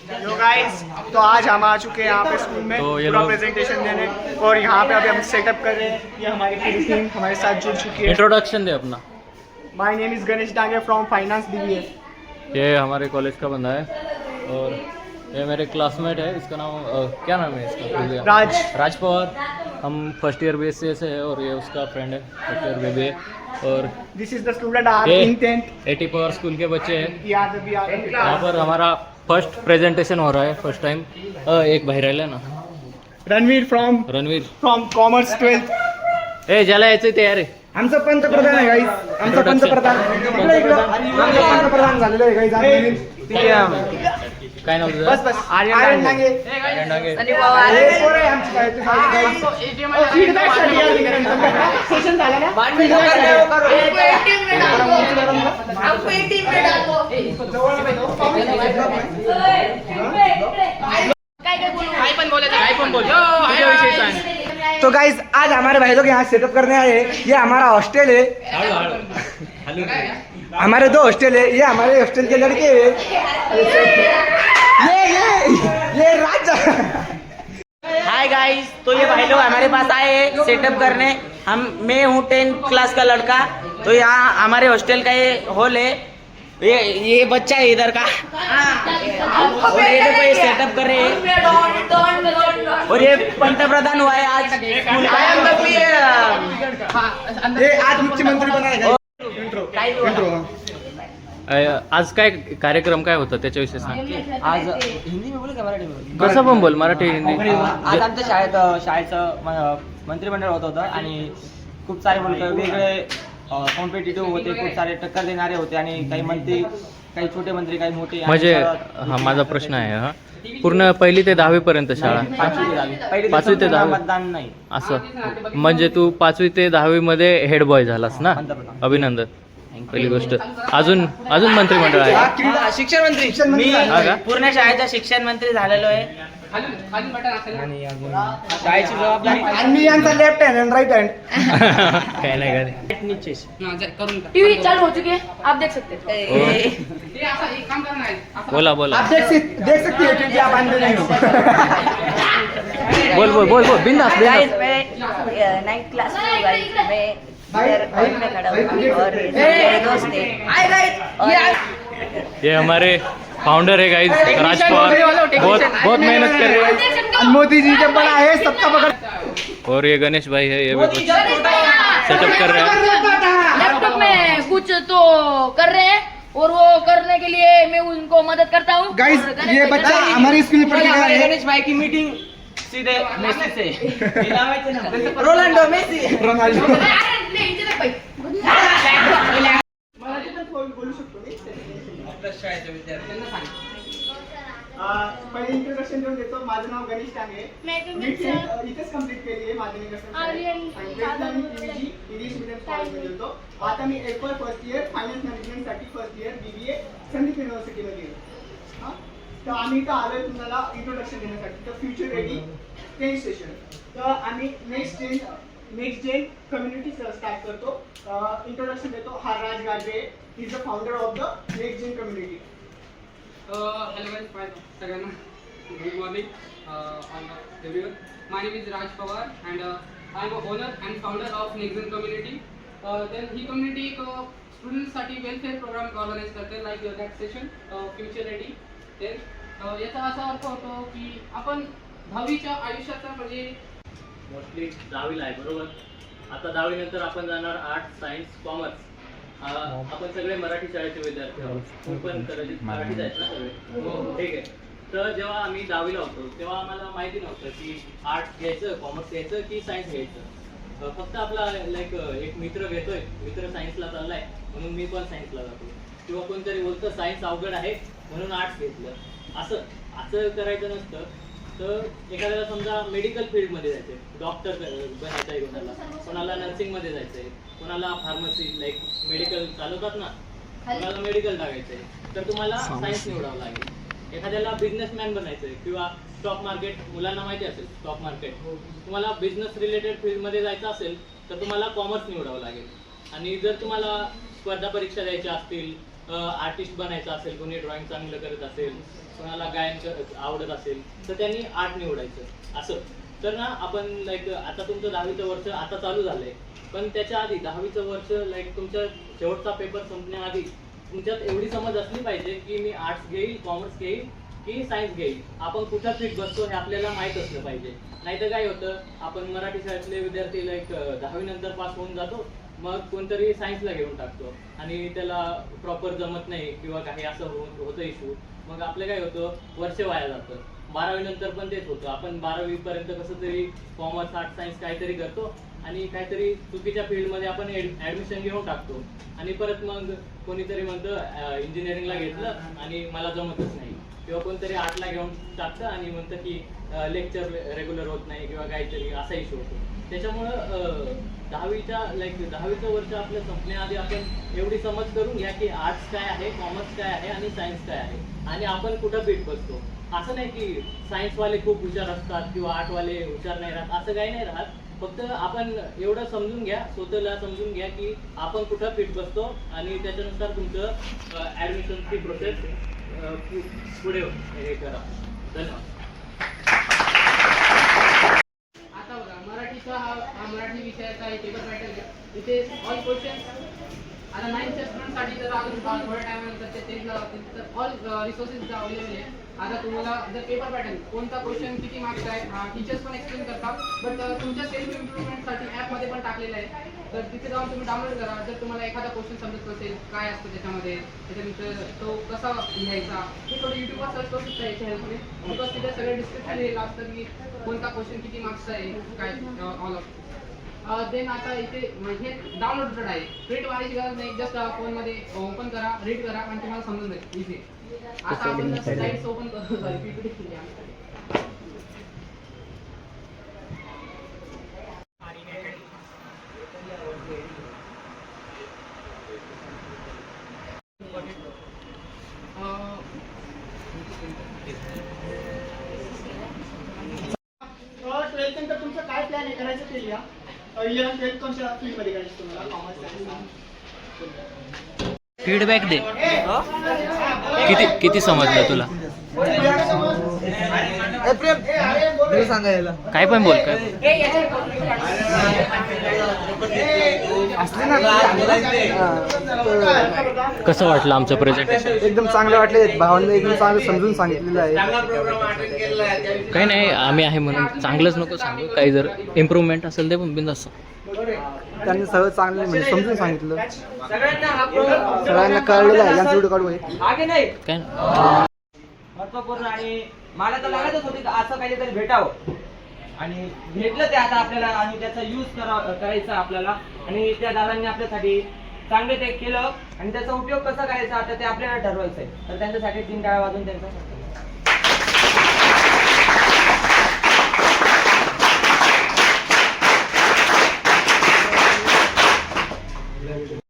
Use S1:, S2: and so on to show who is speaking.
S1: Yo guys, तो आज हम आ चुके हैं यहाँ पे स्कूल में
S2: तो ये
S1: पूरा
S2: लोग
S1: प्रेजेंटेशन देने, और यहाँ पे अभी हम सेटअप कर रहे हैं। ये हमारी पूरी टीम हमारे साथ जुड़ चुकी है।
S2: Introduction they Apna.
S1: My name is Ganesh Dange from finance BBA।
S2: ये हमारे कॉलेज का बंदा है और ये मेरे क्लासमेट है। इसका नाम क्या नाम है इसका? राज पवार। हम फर्स्ट ईयर BSc से है और ये उसका फ्रेंड है फर्स्ट ईयर BBA। और
S1: दिस इज द स्टूडेंट आर
S2: ये
S1: इन 10th
S2: 80 पावर स्कूल के बच्चे हैं।
S1: यहाँ
S2: यहाँ पर हमारा फर्स्ट प्रेजेंटेशन हो रहा है, फर्स्ट टाइम। एक भाई राहिला ना,
S1: Ranveer from
S2: Ranveer
S1: commerce 12th।
S2: ए ज्याला यायचं तयार आहे।
S1: आमचं पंतप्रधान आहे गाईस, आमचं पंतप्रधान आमचं पंतप्रधान झालेलं आहे गाईस।
S2: काय नाव तुझं?
S1: बस आर्यन डांगे।
S2: आर्यन डांगे।
S1: हे पोरं आहे आमची काय फीडबॅक साठी या ठिकाणी सेशन झालं ना? तो गाइस, आज हमारे भाई लोग यहाँ सेटअप करने आए हैं। ये हमारा हॉस्टल है, हमारे 2 हॉस्टल है। ये हमारे हॉस्टल के लड़के हैं। ये राज।
S3: हाय गाइस, तो ये भाई लोग हमारे पास आए हैं सेटअप करने। मैं हूँ 10th क्लास का लड़का। तो यहाँ हमारे हॉस्टल का ये हॉल है। ये बच्चा है इधर का, और ये देखो ये सेटअप कर रहे हैं। और ये पंतप्रधान हुआ है आज स्कूल का।
S1: ये आज मुख्यमंत्री बना है। इंट्रो
S2: आज काय कार्यक्रम काय होता त्याच्याविषयी सांग।
S3: आज हिंदी में बोले का मराठी में?
S2: कसं पण बोल, मराठी हिंदी।
S3: आज आमच्या शाळेचं मंत्रिमंडळ होतं आणि खूप सारे मुलं वेगळे कॉम्पिटिटिव्ह होते, खूप सारे टक्कर देणारे होते आणि काही मंत्री, काही छोटे मंत्री, काही मोठे।
S2: म्हणजे हा माझा प्रश्न आहे हा, पूर्ण 1ली ते 10वी पर्यंत शाळा? 5वी ते 10वी
S3: मतदान नाही
S2: असं। म्हणजे तू 5वी ते 10वी मध्ये हेड बॉय झालास ना?
S3: पंतप्रधान।
S2: अभिनंदन, पहिली गोष्ट। अजून मंत्रिमंडळ आहे?
S3: शिक्षण मंत्री मी
S2: हा का?
S3: पूर्ण शाळेचा शिक्षण मंत्री झालेलो आहे आणि अजून शाळेची जबाबदारी
S1: आणि यांचा लेफ्ट हँड आणि राईट हँड।
S2: काय नाही काय
S3: नीचे
S4: टीवी चालू हो चुकी है, आप देख सकते हैं।
S2: बोला
S1: आप देख सकते हो क्योंकि आप अंधे नहीं हो।
S2: बोल बिंदास
S5: गाइस, मैं 9th क्लास में हूँ गाइस। मैं इधर हॉल में खड़ा हूँ और ये मेरे दोस्त हैं।
S2: ये हमारे फाउंडर है गाइस, राज पवार। बहुत मेहनत कर रहे हैं।
S1: मोदी जी जब बड़ा है सबका पकड़।
S2: और ये गणेश भाई है, ये भी कुछ सेटअप कर रहे हैं।
S4: लैपटॉप में कुछ तो कर रहे हैं और वो करने के लिए मैं उनको मदद करता हूँ।
S1: गाइस, ये बच्चा हमारे स्कूल में पढ़ने वाला है।
S3: गणेश भाई की मीटिंग सीधे मेसी से रोनाल्डो मेसी
S1: रोनाल्डो। पहिले इंट्रोडक्शन देऊन देतो। माझं नाव गणेश डांगे। मी इथेच कंप्लीट केली आहे माझं इंग्लिश मीडियम कॉलेजमध्ये होतो। आता मी FY फर्स्ट इयर फायनान्स मॅनेजमेंटसाठी फर्स्ट इयर BBA संदीप युनिव्हर्सिटीमध्ये आहे। तर आम्ही इथं आलोय तुम्हाला इंट्रोडक्शन देण्यासाठी। तर फ्युचर रेडी 10 सेशन। तर आम्ही नेक्स्ट जेन कम्युनिटी स्टार्ट करतो। इंट्रोडक्शन देतो। हा Raj Gadve is the founder of the next gen community.
S6: Hello guys, सगळ्यांना good morning. Everyone, my name is Raj Pawar and I am a owner and founder of Nexen community. Then he community एक students साठी welfare program organize करते, like that session future ready. Then याचा असा अर्थ होतो की आपण 10वीच्या आयुष्याचा म्हणजे
S2: मोस्टली 10वीला आहे बरोबर। आता 10वी नंतर आपण जाणार आर्ट्स, सायन्स, कॉमर्स। आपण सगळे मराठी शाळेचे विद्यार्थी आहोत, तुम्ही पण कदाचित मराठीच आहेत ना सगळे? हो, ठीक आहे। तर जेव्हा आम्ही 10वीला होतो तेव्हा आम्हाला माहिती नव्हतं की आर्ट्स घ्यायचं, कॉमर्स घ्यायचं की सायन्स घ्यायचं। फक्त आपला लाईक एक मित्र घेतोय, मित्र सायन्सला चाललाय म्हणून मी पण सायन्सला जातो, किंवा कोणतरी बोलतं सायन्स अवघड आहे म्हणून आर्ट्स घेतलं। असं करायचं नसतं। तर एखाद्याला समजा मेडिकल फील्डमध्ये जायचं आहे, डॉक्टर बनायचं आहे, कोणाला नर्सिंगमध्ये जायचं आहे, कोणाला फार्मसी लाईक मेडिकल चालवतात ना, कोणाला मेडिकल टाकायचं आहे, तर तुम्हाला सायन्स निवडावं लागेल। एखाद्याला बिझनेसमॅन बनायचं आहे किंवा स्टॉक मार्केट, मुलांना माहिती असेल स्टॉक मार्केट, तुम्हाला बिझनेस रिलेटेड फील्डमध्ये जायचं असेल तर तुम्हाला कॉमर्स निवडावं लागेल। आणि जर तुम्हाला स्पर्धा परीक्षा द्यायच्या असतील आर्टिस्ट बनायचं असेल, कोणी ड्रॉइंग चांगलं करत असेल, कोणाला गायन आवडत असेल तर त्यांनी आर्ट निवडायचं असं. तर ना आपण लाईक आता तुमचं 10वीचं वर्ष आता चालू झालंय, पण त्याच्या आधी 10वीचं वर्ष लाईक तुमच्या शेवटचा पेपर संपण्याआधी तुमच्यात एवढी समज असली पाहिजे की मी आर्ट्स घेईल, कॉमर्स घेईल की सायन्स घेईल. आपण कुठं फिट बसतो हे आपल्याला माहीत असलं पाहिजे. नाहीतर काय होतं, आपण मराठी शाळेतले विद्यार्थी लाईक 10वी नंतर पास होऊन जातो, मग कोणतरी सायन्सला घेऊन टाकतो आणि त्याला प्रॉपर जमत नाही किंवा काही असं होतं इश्यू. मग आपलं काय होतं, वर्ष वाया जातं. 12वी नंतर पण तेच होतं. आपण 12वी पर्यंत कसं तरी कॉमर्स, आर्ट, सायन्स काहीतरी करतो आणि काहीतरी चुकीच्या फील्डमध्ये आपण ॲडमिशन घेऊन टाकतो आणि परत मग कोणीतरी म्हणतं इंजिनिअरिंगला घेतलं आणि मला जमतच नाही, किंवा कोणतरी आर्टला घेऊन टाकतं आणि म्हणतं की लेक्चर रेग्युलर होत नाही किंवा काहीतरी असा इश्यू होतो. त्याच्यामुळं 10वीचं वर्ष आपलं संपण्याआधी आपण एवढी समज करून घ्या की आर्ट्स काय आहे, कॉमर्स काय आहे आणि सायन्स काय आहे आणि आपण कुठं फिट बसतो. असं नाही की सायन्सवाले खूप हुशार असतात किंवा आर्टवाले हुशार नाही राहत, असं काही नाही राहत. फक्त आपण एवढं समजून घ्या, स्वतःला समजून घ्या की आपण कुठं फिट बसतो आणि त्याच्यानुसार तुमचं ॲडमिशनची प्रोसेस पुढे हे करा. धन्यवाद.
S6: आता बघा, मराठीचा हा मराठी विषयाचा एक पेपर पॅटर्न आहे. इथे ऑल क्वेश्चन आता 9th स्टुडंटसाठी तर अजून थोड्या टायमानंतर ऑल रिसोर्सेस अवेलेबल आहे. आता तुम्हाला जर पेपर पॅटर्न कोणता क्वेश्चन किती मार्क्स आहे टीचर्स पण एक्सप्लेन करतात, बट तुमच्या सेल्फ इम्प्रुव्हमेंटसाठी ॲपमध्ये पण टाकलेलं आहे. तर तिथे जाऊन तुम्ही डाउनलोड करा. जर तुम्हाला एखादा क्वेश्चन समजत नसेल काय असतं त्याच्यानंतर तो कसा लिहायचा हे थोडं यूट्यूबवर सर्च करू शकता याच्या हेल्पने, बिकॉज तिथे सगळं डिस्क्रिप्शन लिहिलं असतं की कोणता क्वेश्चन किती मार्क्सचा आहे काय ऑल ऑफ. देन आता इथे हे डाउनलोडेड आहे, प्रिंट मारायची गरज नाही. जस्ट फोनमध्ये ओपन करा, रीड करा आणि तुम्हाला समजून जाईल इझी. आता आपण स्लाइड्स ओपन करू, सॉरी पीपीटी केली आम्ही.
S1: ट्वेल्थ नंतर तुमचं काय प्लॅन आहे करायचं ते लिहा. 11th 12th कोणत्या फील्डमध्ये करायचं तुम्हाला, कॉमर्स, सायन्स?
S2: फीडबॅक दे. किती समजलं तुला? काय पण बोल. काय कसं वाटलं आमचं प्रेझेंटेशन?
S7: एकदम चांगलं वाटले. भावांनी एकदम चांगलं समजून सांगितलेलं आहे.
S2: काही नाही, आम्ही आहे म्हणून चांगलंच नको सांगू. काही जर इम्प्रूव्हमेंट असेल ते पण बिंदास.
S7: त्यांनी सगळं चांगलं म्हणजे समजून सांगितलं, सगळ्यांना कळलेलं आहे. यांचा व्हिडिओ काढू
S2: काय
S3: महत्वपूर्ण आणि मला तर लागतच होती असं काहीतरी भेटावं आणि भेटलं ते आता आपल्याला आणि त्याचा यूज करायचा आपल्याला. आणि त्या दादांनी आपल्यासाठी चांगले ते केलं आणि त्याचा उपयोग कसा करायचा आता ते आपल्याला ठरवायचं आहे. तर त्यांच्यासाठी 3 टाळ्या वाजून त्यांचा